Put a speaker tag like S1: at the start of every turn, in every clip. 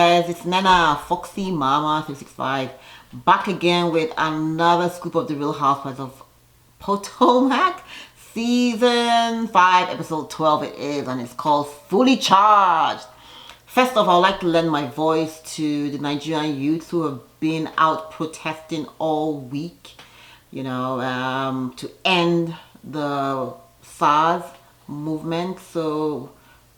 S1: guys, it's Nana Foxy Mama 365 back again with another scoop of the Real Housewives of Potomac season 5 episode 12 it is, and it's called Fully Charged. First off, I would like to lend my voice to the Nigerian youth who have been out protesting all week, to end the SARS movement. So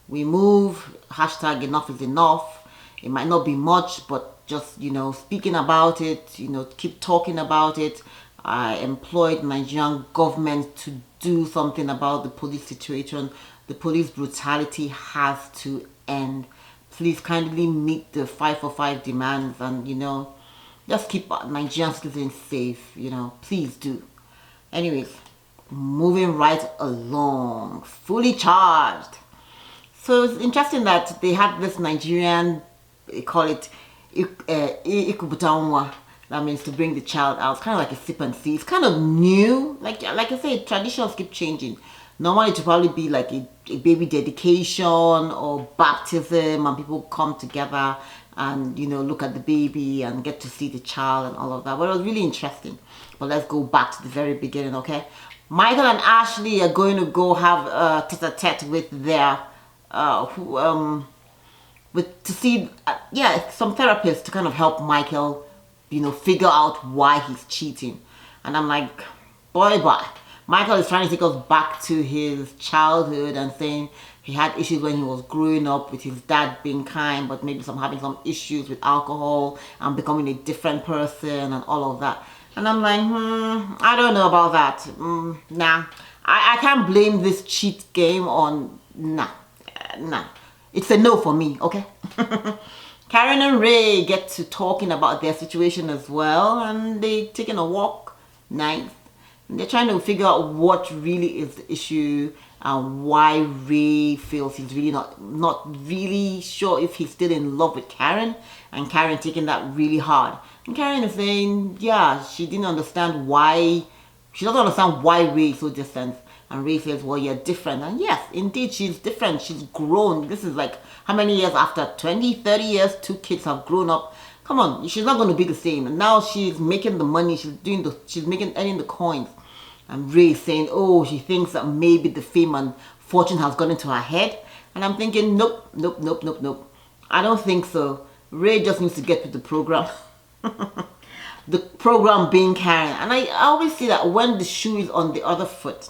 S1: we move, hashtag enough is enough. It might not be much, but just, speaking about it, keep talking about it. I employed Nigerian government to do something about the police situation. The police brutality has to end. Please kindly meet the 545 demands and, just keep Nigerian citizens safe, please do. Anyways, moving right along, Fully Charged. So it's interesting that they had this Nigerian, they call it Ikubutanwa. That means to bring the child out. It's kind of like a sip and see. It's kind of new. Like I say, traditions keep changing. Normally it would probably be like a baby dedication or baptism, and people come together and, look at the baby and get to see the child and all of that. But it was really interesting. But let's go back to the very beginning, okay? Michael and Ashley are going to go have a tete-a-tete with their some therapists to kind of help Michael, figure out why he's cheating. And I'm like, boy. Michael is trying to take us back to his childhood and saying he had issues when he was growing up with his dad being kind, but maybe having some issues with alcohol and becoming a different person and all of that. And I'm like, I don't know about that. Nah, I can't blame this cheat game on, nah. It's a no for me, okay? Karen and Ray get to talking about their situation as well, and they taking a walk. Nice. And they're trying to figure out what really is the issue and why Ray feels he's really not really sure if he's still in love with Karen, and Karen taking that really hard. And Karen is saying, yeah, she doesn't understand why Ray is so distant. And Ray says, well, you're different. And yes, indeed, she's different. She's grown. This is like, how many years after? 20, 30 years, 2 kids have grown up. Come on, she's not going to be the same. And now she's making the money. Earning the coins. And Ray saying, oh, she thinks that maybe the fame and fortune has gone into her head. And I'm thinking, nope. I don't think so. Ray just needs to get with the program. The program being Karen. And I always see that when the shoe is on the other foot,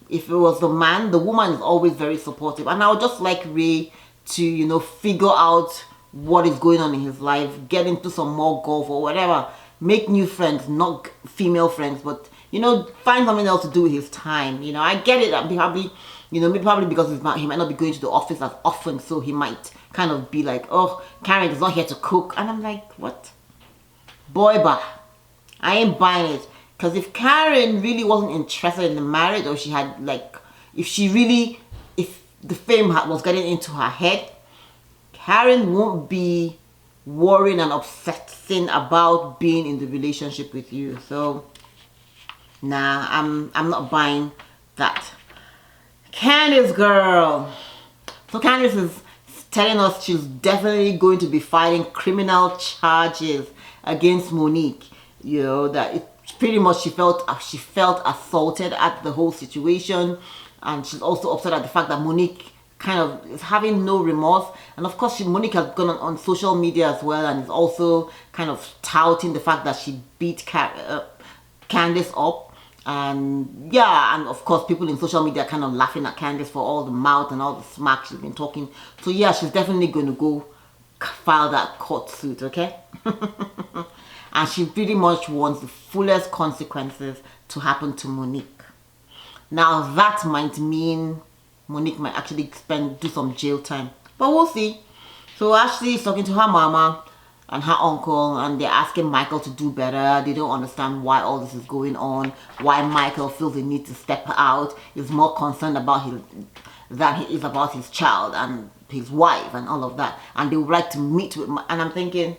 S1: if it was the man, the woman is always very supportive. And I would just like Ray to, figure out what is going on in his life, get into some more golf or whatever, make new friends, not female friends, but, find something else to do with his time. I get it. Probably because he might not be going to the office as often, so he might kind of be like, oh, Karen is not here to cook. And I'm like, what? Boy, I ain't buying it. Because if Karen really wasn't interested in the marriage, or she had if the fame was getting into her head, Karen won't be worrying and obsessing about being in the relationship with you. So, nah, I'm not buying that. Candice, girl. So Candice is telling us she's definitely going to be filing criminal charges against Monique. That it pretty much she felt assaulted at the whole situation, and she's also upset at the fact that Monique kind of is having no remorse. And of course Monique has gone on social media as well and is also kind of touting the fact that she beat Candice up. And and of course people in social media are kind of laughing at Candice for all the mouth and all the smack she's been talking. So yeah, she's definitely going to go file that court suit, okay? And she pretty much wants the fullest consequences to happen to Monique. Now that might mean Monique might actually do some jail time, but we'll see. So Ashley is talking to her mama and her uncle, and they're asking Michael to do better. They don't understand why all this is going on, why Michael feels the need to step out. He's more concerned about than he is about his child and his wife and all of that. And they would like to meet with and I'm thinking,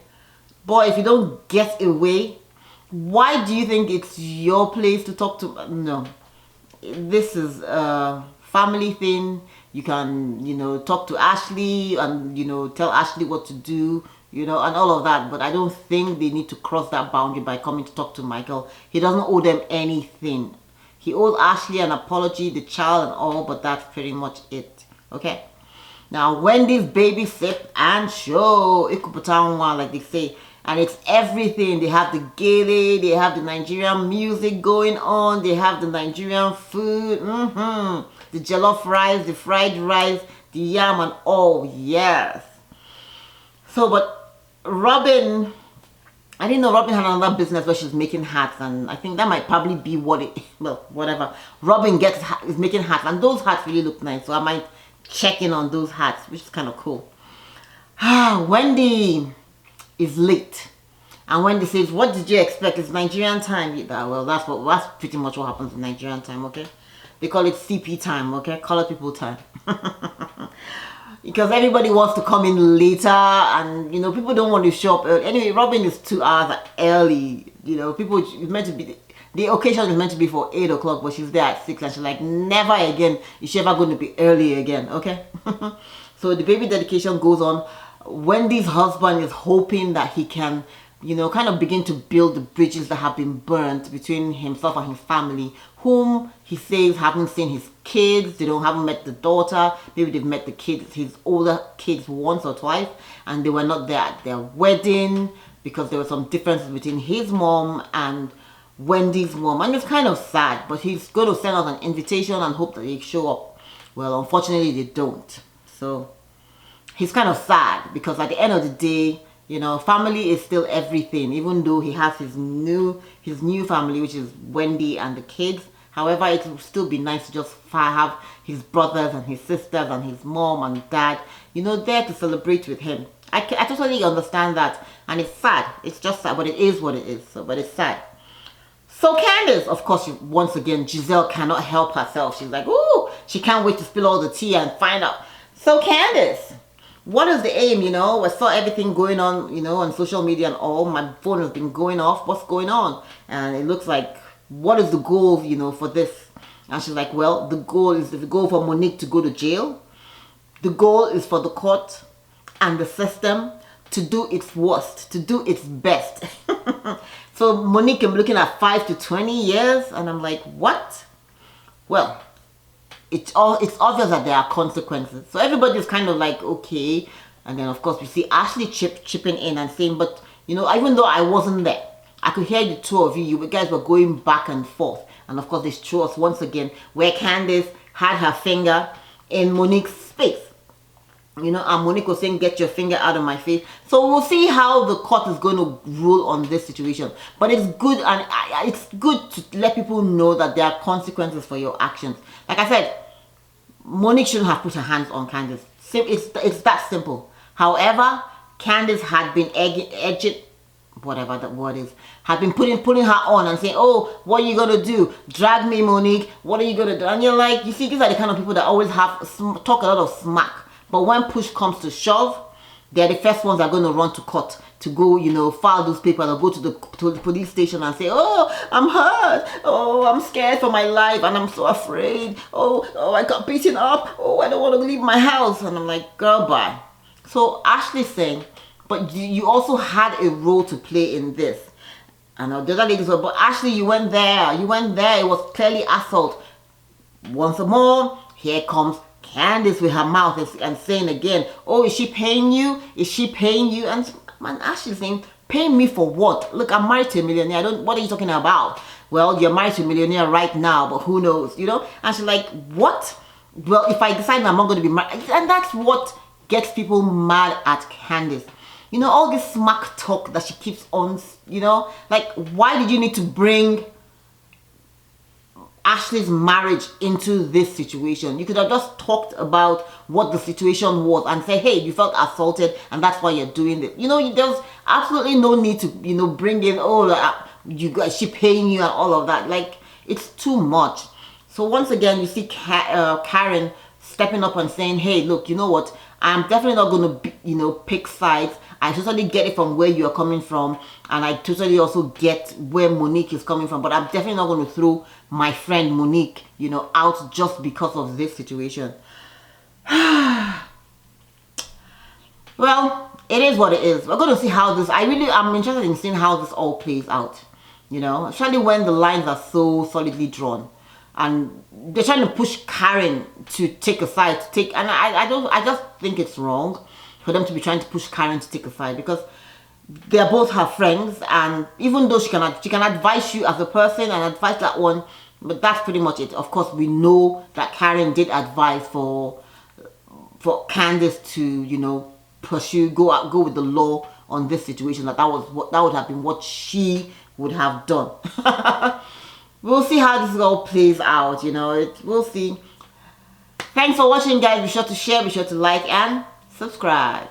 S1: boy, if you don't get away, why do you think it's your place to talk to? No, this is a family thing. You can, talk to Ashley and, tell Ashley what to do. you know, and all of that. But I don't think they need to cross that boundary by coming to talk to Michael. He doesn't owe them anything. He owes Ashley an apology, the child and all, but that's pretty much it. Okay? Now, Wendy's baby sip and show. Ikuputanwa, like they say. And it's everything. They have the gele, they have the Nigerian music going on, they have the Nigerian food, the jollof rice, the fried rice, the yam and all. Yes. So, but Robin, I didn't know Robin had another business where she's making hats, and I think that might probably be what it, well, whatever. Robin is making hats, and those hats really look nice, so I might check in on those hats, which is kind of cool. Wendy is late, and Wendy says, what did you expect? It's Nigerian time. Yeah, well, that's pretty much what happens in Nigerian time. Okay, they call it CP time. Okay, colored people time. Because everybody wants to come in later, and you know, people don't want to show up early. Anyway, Robin is 2 hours early. You know, people, it's meant to be, the occasion is meant to be for 8 o'clock, but she's there at 6, and she's like, never again is she ever going to be early again. Okay. So the baby dedication goes on. Wendy's husband is hoping that he can, you know, kind of begin to build the bridges that have been burnt between himself and his family, whom he says haven't seen his kids. They haven't met the daughter. Maybe they've met the kids, his older kids, once or twice, and they were not there at their wedding because there were some differences between his mom and Wendy's mom, and it's kind of sad. But he's going to send out an invitation and hope that they show up. Well, unfortunately, they don't. So he's kind of sad because at the end of the day, you know, family is still everything, even though he has his new family, which is Wendy and the kids. However, it would still be nice to just have his brothers and his sisters and his mom and dad, you know, there to celebrate with him. I totally understand that, and it's sad. It's just sad, but it is what it is. So, but it's sad. So Candice, of course, once again, Giselle cannot help herself. She's like, ooh, she can't wait to spill all the tea and find out. So Candice, what is the aim? You know, I saw everything going on, you know, on social media and all. My phone has been going off. What's going on? And it looks like, what is the goal, you know, for this? And she's like, well, the goal for Monique to go to jail. The goal is for the court and the system to do its worst, to do its best. So Monique, I'm looking at 5 to 20 years, and I'm like, what? Well, it's obvious that there are consequences. So everybody's kind of like, okay. And then of course we see Ashley chipping in and saying, but you know, even though I wasn't there, I could hear the two of you guys were going back and forth. And of course they show us once again where Candice had her finger in Monique's space. You know, and Monique was saying, get your finger out of my face. So we'll see how the court is going to rule on this situation. But it's good, and it's good to let people know that there are consequences for your actions. Like I said, Monique shouldn't have put her hands on Candice. It's that simple. However, Candice had been edging, whatever that word is, had been putting her on and saying, oh, what are you going to do? Drag me, Monique. What are you going to do? And you're like, you see, these are the kind of people that always talk a lot of smack. But when push comes to shove, they're the first ones that are going to run to court to go, you know, file those papers or go to the police station and say, oh, I'm hurt. Oh, I'm scared for my life and I'm so afraid. Oh, I got beaten up. Oh, I don't want to leave my house. And I'm like, girl, bye. So Ashley's saying, but you also had a role to play in this. And the other ladies were, but Ashley, you went there. You went there. It was clearly assault. Once more, here comes Candice with her mouth and saying again, oh, is she paying you? Is she paying you? And man, Ashley's saying, paying me for what? Look, I'm married to a millionaire. What are you talking about? Well, you're married to a millionaire right now, but who knows, you know? And she's like, what? Well, if I decide I'm not going to be married. And that's what gets people mad at Candice. You know, all this smack talk that she keeps on, you know? Like, why did you need to bring Ashley's marriage into this situation? You could have just talked about what the situation was and say, hey, you felt assaulted and that's why you're doing this. You know, there's absolutely no need to, you know, bring in, oh, she paying you and all of that. Like, it's too much. So once again, you see Karen stepping up and saying, hey, look, you know what? I'm definitely not going to, you know, pick sides. I totally get it from where you're coming from. And I totally also get where Monique is coming from. But I'm definitely not going to throw my friend Monique, you know, out just because of this situation. Well, it is what it is. We're going to see how this, I'm interested in seeing how this all plays out, you know, especially when the lines are so solidly drawn and they're trying to push Karen to take a side, and I just think it's wrong for them to be trying to push Karen to take a side, because they're both her friends, and even though she can advise you as a person and advise that one, but that's pretty much it. Of course, we know that Karen did advise for Candice to, you know, go with the law on this situation. That would have been what she would have done. We'll see how this all plays out, you know. We'll see. Thanks for watching, guys. Be sure to share, be sure to like and subscribe.